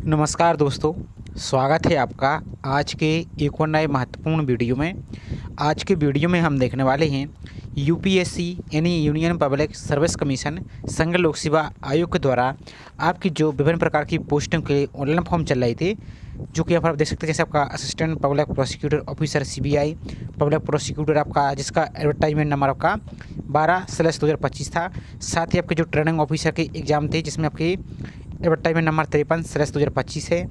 नमस्कार दोस्तों, स्वागत है आपका आज के एक और नए महत्वपूर्ण वीडियो में। आज के वीडियो में हम देखने वाले हैं यूपीएससी यानी यूनियन पब्लिक सर्विस कमीशन संघ लोक सेवा आयोग के द्वारा आपकी जो विभिन्न प्रकार की पोस्टों के ऑनलाइन फॉर्म चल रहे थे, जो कि यहाँ पर आप देख सकते हैं। जैसे आपका assistant public prosecutor officer CBI public prosecutor आपका, जिसका एडवर्टाइजमेंट नंबर आपका 12/2025 था। साथ ही आपके जो ट्रेनिंग ऑफिसर के एग्ज़ाम थे, जिसमें आपके एडवर्टाइजमेंट नंबर 53/2025 है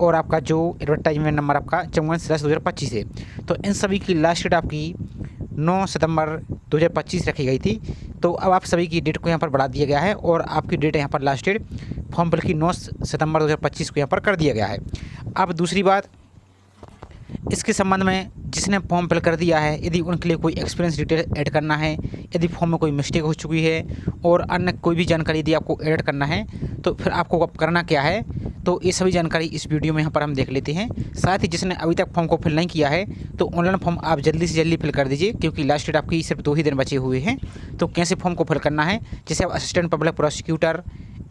और आपका जो एडवर्टाइजमेंट नंबर आपका 54/2025 है। तो इन सभी की लास्ट डेट आपकी 9 सितंबर 2025 रखी गई थी। तो अब आप सभी की डेट को यहाँ पर बढ़ा दिया गया है और आपकी डेट यहाँ पर लास्ट डेट फॉर्म फिल की 9 सितंबर 2025 को यहाँ पर कर दिया गया है। अब दूसरी बात, इसके संबंध में जिसने फॉर्म फिल कर दिया है, यदि उनके लिए कोई एक्सपीरियंस डिटेल ऐड करना है, यदि फॉर्म में कोई मिस्टेक हो चुकी है और अन्य कोई भी जानकारी यदि आपको ऐड करना है, तो फिर आपको अब करना क्या है, तो ये सभी जानकारी इस वीडियो में यहाँ पर हम देख लेते हैं। साथ ही जिसने अभी तक फॉर्म को फिल नहीं किया है, तो ऑनलाइन फॉर्म आप जल्दी से जल्दी फिल कर दीजिए, क्योंकि लास्ट डेट आपकी सिर्फ 2 ही दिन बचे हुए हैं। तो कैसे फॉर्म को फिल करना है, जैसे आप असिस्टेंट पब्लिक प्रोसिक्यूटर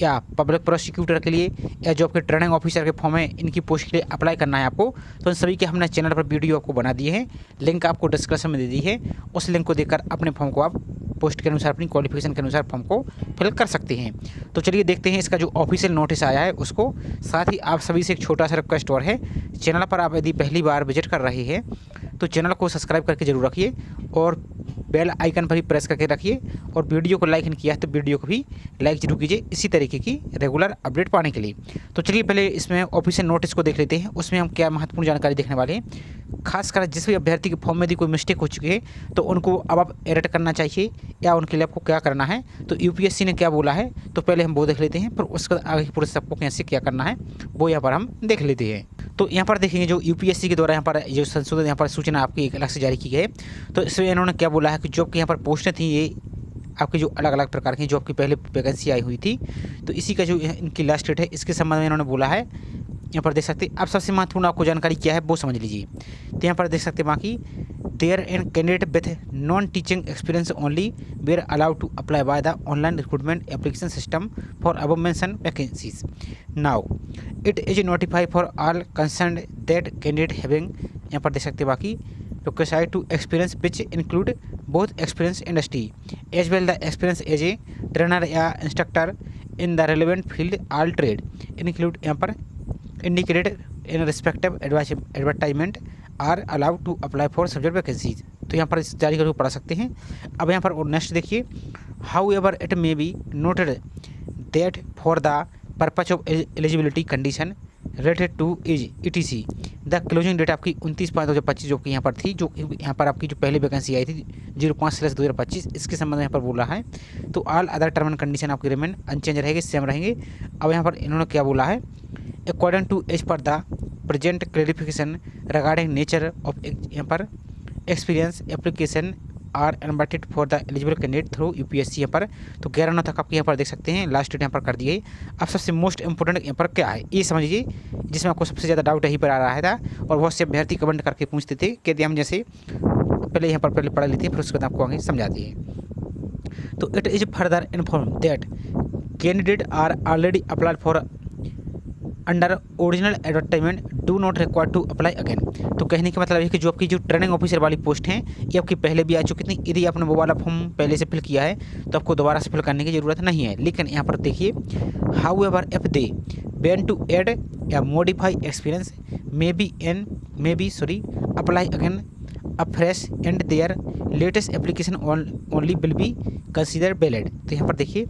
या पब्लिक प्रोसिक्यूटर के लिए या जो आपके ट्रेनिंग ऑफिसर के फॉर्म है, इनकी पोस्ट के लिए अप्लाई करना है आपको, तो इन सभी के हमने चैनल पर वीडियो आपको बना दिए हैं। लिंक आपको डिस्क्रिप्शन में दे दी है। उस लिंक को देखकर अपने फॉर्म को आप पोस्ट के अनुसार, अपनी क्वालिफिकेशन के अनुसार फॉर्म को फिल कर सकते हैं। तो चलिए देखते हैं इसका जो ऑफिशियल नोटिस आया है उसको। साथ ही आप सभी से एक छोटा सा रिक्वेस्ट और है, चैनल पर आप यदि पहली बार विजिट कर रहे हैं तो चैनल को सब्सक्राइब करके जरूर रखिए और बेल आइकन पर भी प्रेस करके रखिए, और वीडियो को लाइक नहीं किया है तो वीडियो को भी लाइक जरूर कीजिए, इसी तरीके की रेगुलर अपडेट पाने के लिए। तो चलिए पहले इसमें ऑफिशियल नोटिस को देख लेते हैं। उसमें हम क्या महत्वपूर्ण जानकारी देखने वाले हैं। खासकर जिस भी अभ्यर्थी के फॉर्म में यदि कोई मिस्टेक हो चुकी है, तो उनको अब आप एडिट करना चाहिए या उनके लिए आपको क्या करना है, तो यूपीएससी ने क्या बोला है, तो पहले हम वो देख लेते हैं, फिर उसके आगे की प्रोसेस आपको कैसे क्या करना है वो यहाँ पर हम देख लेते हैं। तो यहाँ पर देखेंगे जो यूपीएससी के द्वारा यहाँ पर जो संशोधित यहाँ पर सूचना आपकी एक अलग से जारी की गई है। तो इसमें इन्होंने क्या बोला है कि जो आपके यहाँ पर पोस्टें थी, ये आपकी जो अलग अलग प्रकार की जो आपकी पहले वैकेंसी आई हुई थी, तो इसी का जो इनकी लास्ट डेट है, इसके संबंध में इन्होंने बोला है। यहाँ पर देख सकते हैं। अब सबसे महत्वपूर्ण आपको जानकारी क्या है वो समझ लीजिए। तो यहाँ पर देख सकते हैं, बाकी there and candidate with non teaching experience only were allowed to apply by the online recruitment application system for above mention vacancies. Now it is notify for all concern that candidate having, यहाँ पर देख सकते हैं, बाकी required to experience which include both experience industry as well the experience as a trainer या instructor in the relevant field all trade include यहाँ पर indicated in respective advertisement are allowed to apply for subject vacancies। तो यहाँ पर इस जारी करके पढ़ा सकते हैं। अब यहाँ पर नेक्स्ट देखिए, however it may be noted that for the purpose of eligibility condition related to age ETC the closing date आपकी 29/5/2025 जो कि यहाँ पर थी, जो यहाँ पर आपकी जो पहली वैकेंसी आई थी 05/2025, इसके संबंध में यहाँ पर बोला है। तो all other term and condition आपकी रिमेन अनचेंज रहेंगे, सेम रहेंगे। अब यहाँ पर इन्होंने क्या बोला है, according to as per the present clarification regarding nature of यहाँ पर experience application are invited for the eligible candidate through UPSC. यहाँ पर तो 11 तक आपके यहाँ पर देख सकते हैं लास्ट डेट यहाँ पर कर दी गई। अब सबसे मोस्ट इंपॉर्टेंट यहाँ पर क्या है ये समझिए, जिसमें आपको सबसे ज़्यादा डाउट यहीं पर आ रहा था और बहुत से अभ्यर्थी कमेंट करके पूछते थे कि यदि हम जैसे पहले यहाँ पर पहले पढ़ लेते हैं, फिर उसके बाद आपको आगे समझाती है। तो it is further inform that candidate are already applied for under original advertisement do not require to apply again. तो कहने का मतलब है कि जो आपकी जो ट्रेनिंग ऑफिसर वाली पोस्ट हैं, ये आपकी पहले भी आ चुकी थी। यदि आपने वो वाला फॉर्म पहले से फिल किया है तो आपको दोबारा से फिल करने की ज़रूरत नहीं है। लेकिन यहाँ पर देखिए, however if they want to add या modify experience may be apply again afresh and their latest application only will be consider valid. तो यहाँ पर देखिए,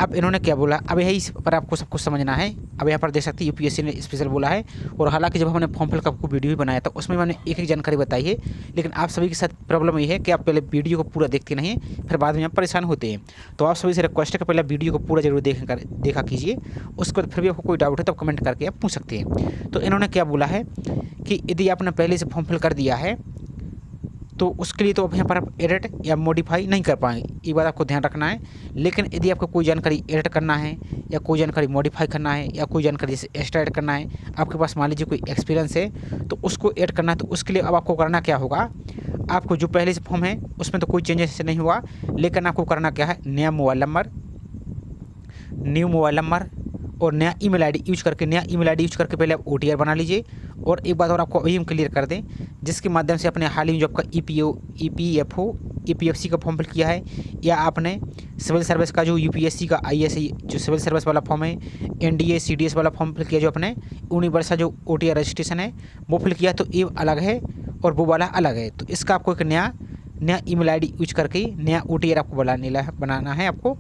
अब इन्होंने क्या बोला, अब यही पर आपको सब कुछ समझना है। अब यहाँ पर देख सकते हैं यूपीएससी ने स्पेशल बोला है, और हालांकि जब हमने फॉर्म फिल का आपको वीडियो भी बनाया था उसमें मैंने एक एक जानकारी बताई है, लेकिन आप सभी के साथ प्रॉब्लम ये है कि आप पहले वीडियो को पूरा देखते नहीं, फिर बाद में आप परेशान होते हैं। तो आप सभी से रिक्वेस्ट है कि पहले वीडियो को पूरा जरूर देखा कीजिए, उसके बाद फिर भी आपको कोई डाउट है तो कमेंट करके आप पूछ सकते हैं। तो इन्होंने क्या बोला है कि यदि आपने पहले से फॉर्म फिल कर दिया है तो उसके लिए तो अब यहाँ पर आप एडिट या मॉडिफाई नहीं कर पाएंगे, ये बात आपको ध्यान रखना है। लेकिन यदि आपको कोई जानकारी एडिट करना है या कोई जानकारी मॉडिफाई करना है या कोई जानकारी जैसे एक्स्ट्रा ऐड करना है, आपके पास मान लीजिए कोई एक्सपीरियंस है तो उसको ऐड करना है, तो उसके लिए अब आपको करना क्या होगा, आपको जो पहले से फॉर्म है उसमें तो कोई चेंजेस नहीं हुआ, लेकिन आपको करना क्या है, नया mobile number, new mobile number और नया ईमेल आईडी यूज करके पहले आप OTR बना लीजिए। और एक बात और आपको अभी हम क्लियर कर दें, जिसके माध्यम से आपने हाल ही में जो आपका EPFO EPFC का फॉर्म फिल किया है, या आपने सिविल सर्विस का जो UPSC का IAS जो सिविल सर्विस वाला फॉर्म है, NDA CDS वाला फॉर्म फिल किया, जो अपने यूनिवर्सल जो OTR रजिस्ट्रेशन है वो फिल किया, तो ये अलग है और वो वाला अलग है। तो इसका आपको एक नया ईमेल आईडी यूज करके नया OTR आपको बनाना है आपको,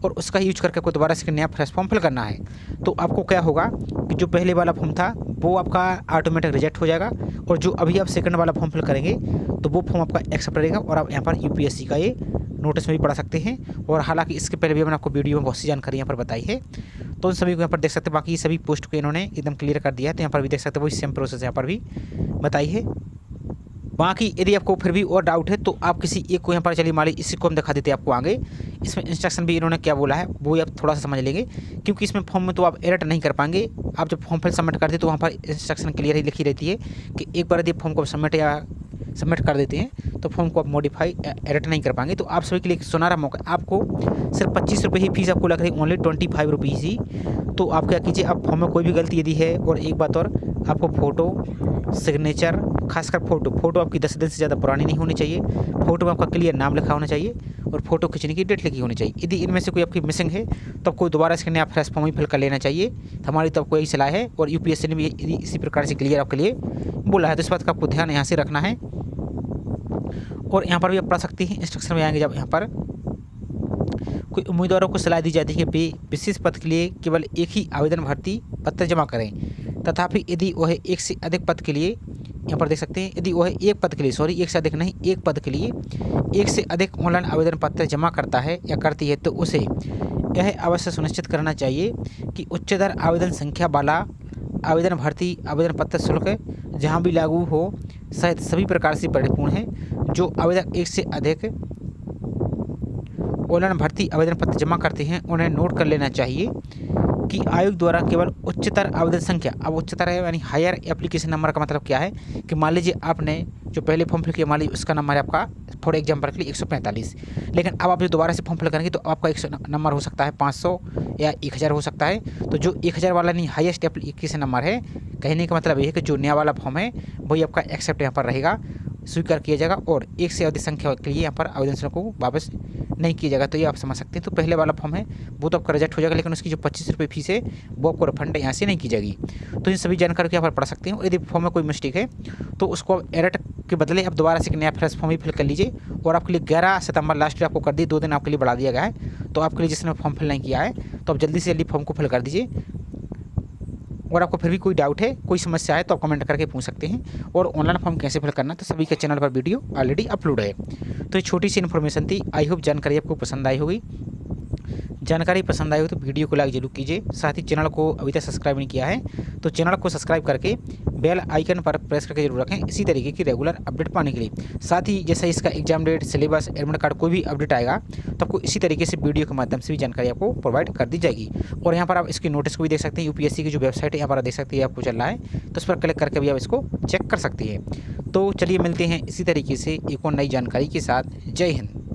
और उसका यूज करके आपको दोबारा से नया फ्रेश फॉर्म फिल करना है। तो आपको क्या होगा कि जो पहले वाला फॉर्म था वो आपका ऑटोमेटिक रिजेक्ट हो जाएगा, और जो अभी आप सेकंड वाला फॉर्म फिल करेंगे तो वो फॉर्म आपका एक्सेप्ट रहेगा, और आप यहाँ पर UPSC का ये नोटिस में भी पढ़ा सकते हैं। और हालांकि इसके पहले भी मैंने आपको वीडियो में बहुत सी जानकारी यहाँ पर बताई है, तो उन सभी को यहाँ पर देख सकते हैं। बाकी सभी पोस्ट को इन्होंने एकदम क्लियर कर दिया है, तो यहाँ पर भी देख सकते हैं वही सेम प्रोसेस यहाँ पर भी बताई है। बाकी यदि आपको फिर भी और डाउट है तो आप किसी एक को यहाँ पर चलिए मान लीजिए, इसी को हम दिखा देते हैं आपको आगे। इसमें इंस्ट्रक्शन भी इन्होंने क्या बोला है वो आप थोड़ा सा समझ लेंगे, क्योंकि इसमें फॉर्म में तो आप एडिट नहीं कर पाएंगे। आप जब फॉर्म फिल सबमिट करते हैं तो वहाँ पर इंस्ट्रक्शन क्लियर ही लिखी रहती है कि एक बार यदि फॉर्म को सबमिट कर देते हैं तो फॉर्म को आप मॉडिफाई एडिट नहीं कर पाएंगे। तो आप सभी के लिए सुनहरा मौका, आपको सिर्फ 25 रुपये ही फीस आपको लग रही है, ओनली 25 रुपीज़ ही। तो आप क्या कीजिए, आप फॉर्म में कोई भी गलती यदि है, और एक बात और, आपको फ़ोटो सिग्नेचर, खासकर फ़ोटो आपकी 10 दिन से ज़्यादा पुरानी नहीं होनी चाहिए, फ़ोटो में आपका क्लियर नाम लिखा होना चाहिए, और फ़ोटो खींचने की डेट लिखी होनी चाहिए। यदि इनमें से कोई आपकी मिसिंग है तो आपको दोबारा इसके नया फ्रेश फॉर्म ही फिल कर लेना चाहिए। हमारी तो आपको यही सलाह है, और UPSC ने भी इसी प्रकार से क्लियर आपके लिए बोला है, तो इस बात का आपको ध्यान यहाँ से रखना है। और यहाँ पर भी आप पढ़ सकते हैं, इंस्ट्रक्शन में आएंगे जब यहाँ पर कोई उम्मीदवारों को सलाह दी जाती है कि विशेष पद के लिए केवल एक ही आवेदन भर्ती पत्र जमा करें, तथापि यदि वह एक से अधिक पद के लिए, यहाँ पर देख सकते हैं, यदि वह एक पद के लिए, सॉरी एक से अधिक नहीं, एक पद के लिए एक से अधिक ऑनलाइन आवेदन पत्र जमा करता है या करती है, तो उसे यह अवश्य सुनिश्चित करना चाहिए कि उच्चतर आवेदन संख्या वाला आवेदन भर्ती आवेदन पत्र शुल्क जहाँ भी लागू हो शायद सभी प्रकार से परिपूर्ण है। जो आवेदक एक से अधिक ऑनलाइन भर्ती आवेदन पत्र जमा करते हैं उन्हें नोट कर लेना चाहिए कि आयोग द्वारा केवल उच्चतर आवेदन संख्या, अब उच्चतर है यानी हायर एप्लीकेशन नंबर का मतलब क्या है कि मान लीजिए आपने जो पहले फॉर्म फिल किया, मान लीजिए उसका नंबर है आपका फॉर एग्जाम्पल के लिए 145, लेकिन अब आप जो दोबारा से फॉर्म फिल करेंगे तो आपका 100 नंबर हो सकता है 500 या 1000 हो सकता है। तो जो 1000 वाला नहीं हाईएस्ट एप्लीकेशन नंबर है, कहने का मतलब ये है कि जो नया वाला फॉर्म है वही आपका एक्सेप्ट यहाँ पर रहेगा, स्वीकार किया जाएगा, और एक से अधिक संख्या के लिए यहाँ पर आवेदन शुल्क को वापस नहीं किया जाएगा। तो ये आप समझ सकते हैं। तो पहले वाला फॉर्म है वो तो आपका रिजेक्ट हो जाएगा, लेकिन उसकी जो 25 रुपये फीस है वो आपको रिफंड यहाँ से नहीं की जाएगी। तो इन सभी जानकारी को यहाँ पर पढ़ सकते हैं। यदि फॉर्म में कोई मिस्टेक है तो उसको आप एडिट के बदले आप दोबारा से एक नया फ्रेश फॉर्म ही फिल कर लीजिए, और आपके लिए 11 सितंबर लास्ट डेट आपको कर दी, 2 दिन आपके लिए बढ़ा दिया गया है। तो आपके लिए जिसने फॉर्म फिल नहीं किया है तो आप जल्दी से जल्दी फॉर्म को फिल कर दीजिए। और आपको फिर भी कोई डाउट है, कोई समस्या है तो आप कमेंट करके पूछ सकते हैं। और ऑनलाइन फॉर्म कैसे फिल करना है तो सभी के चैनल पर वीडियो ऑलरेडी अपलोड है। तो ये छोटी सी इन्फॉर्मेशन थी, आई होप जानकारी आपको पसंद आई होगी। जानकारी पसंद आई हो तो वीडियो को लाइक जरूर कीजिए, साथ ही चैनल को अभी तक सब्सक्राइब नहीं किया है तो चैनल को सब्सक्राइब करके बेल आइकन पर प्रेस करके जरूर रखें, इसी तरीके की रेगुलर अपडेट पाने के लिए। साथ ही जैसे इसका exam date, syllabus, admit card कोई भी अपडेट आएगा तो आपको इसी तरीके से वीडियो के माध्यम से भी जानकारी आपको प्रोवाइड कर दी जाएगी। और यहाँ पर आप इसकी नोटिस को भी देख सकते हैं, UPSC की जो वेबसाइट है यहाँ पर देख सकते हैं आपको चल रहा है, तो उस पर क्लिक करके भी आप इसको चेक कर सकते हैं। तो चलिए मिलते हैं इसी तरीके से एक और नई जानकारी के साथ। जय हिंद।